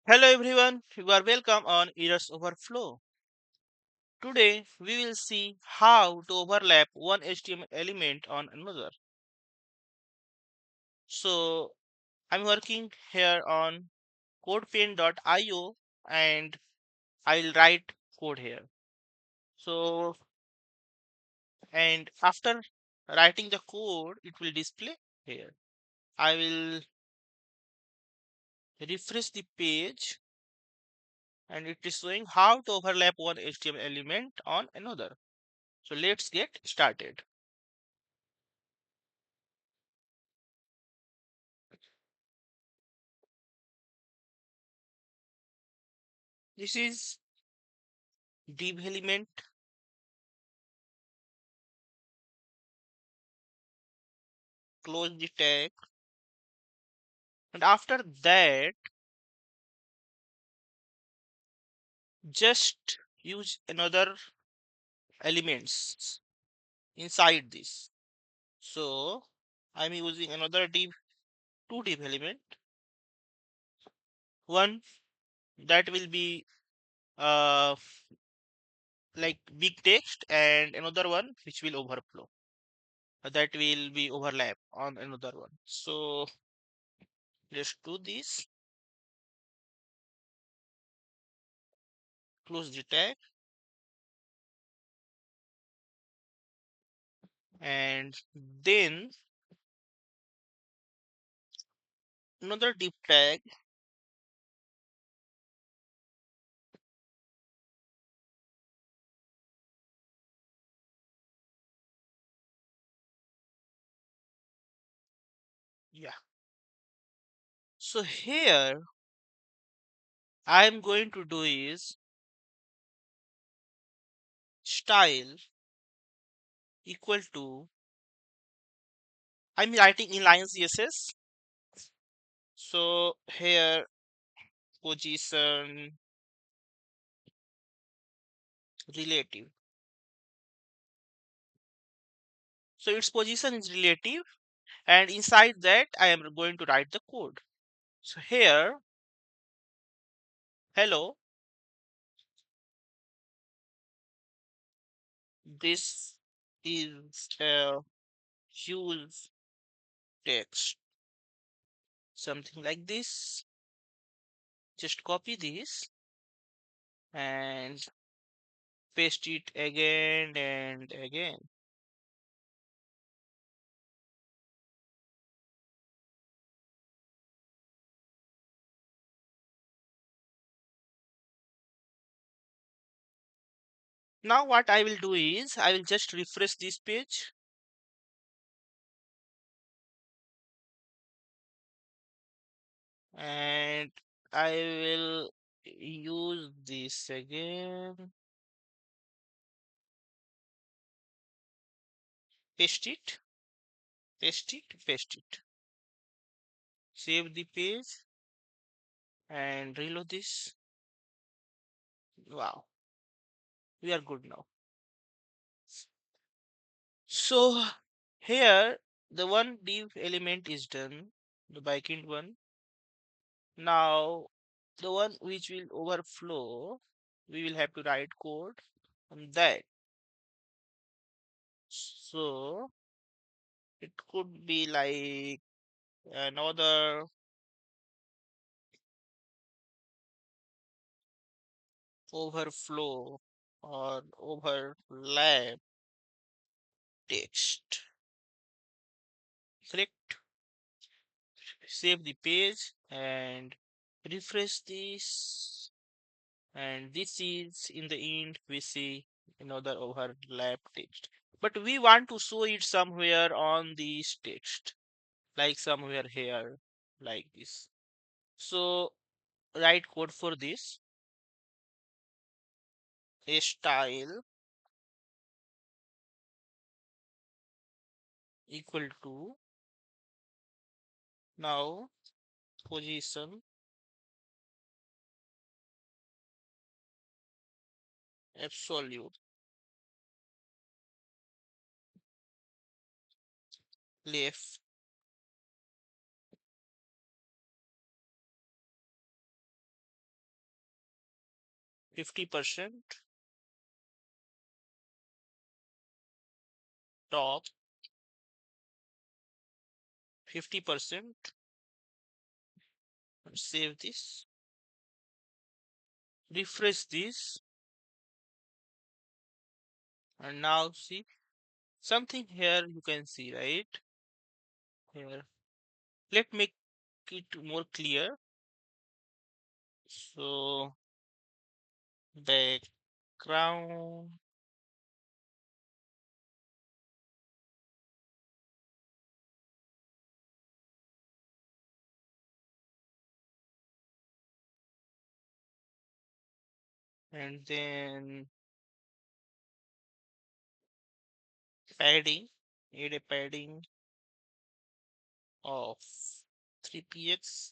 Hello everyone, you are welcome on Errors Overflow. Today we will see how to overlap one HTML element on another. So I'm working here on codepen.io and I'll write code here. So and after writing the code it will display here. I will refresh the page and it is showing how to overlap one HTML element on another. So let's get started. This is div element. Close the tag, and after that just use another elements inside this. So I'm using another div, two div element, one that will be uh like big text, and another one which will overflow, that will be overlap on another one. So just do this, close the tag, and then another div tag. Yeah, so here I'm going to do is style equal to, I'm writing in line CSS. So here position relative. So its position is relative, and inside that I am going to write the code. So here, hello, this is a use text, something like this. Just copy this and paste it again and again. Now what I will do is I will just refresh this page, and I will use this again, paste it, paste it, paste it, save the page and reload this. Wow, we are good now. So here the one div element is done, the backend one. Now the one which will overflow, we will have to write code on that. So it could be like another overflow or overlap text. Correct. Save the page and refresh this. And this is in the end we see another overlap text. But we want to show it somewhere on this text, like somewhere here, like this. So write code for this. A style equal to, now position absolute left 50% top, 50%. Save this, refresh this, and now see something here you can see right here. Let make it more clear. So background, and then padding, add a padding of 3px.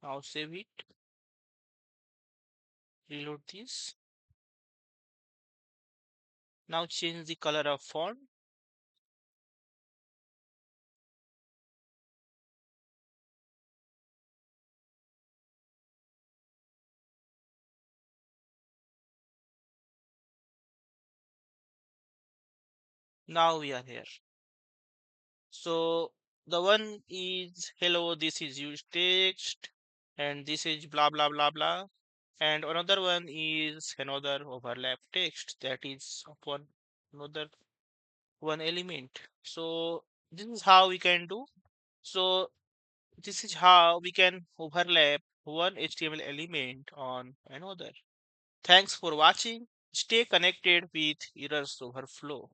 Now save it, reload this. Now change the color of font. Now we are here. So the one is hello, this is use text, and this is blah blah blah blah. And another one is another overlap text that is upon another one element. So this is how we can do. So this is how we can overlap one HTML element on another. Thanks for watching. Stay connected with Errors Overflow.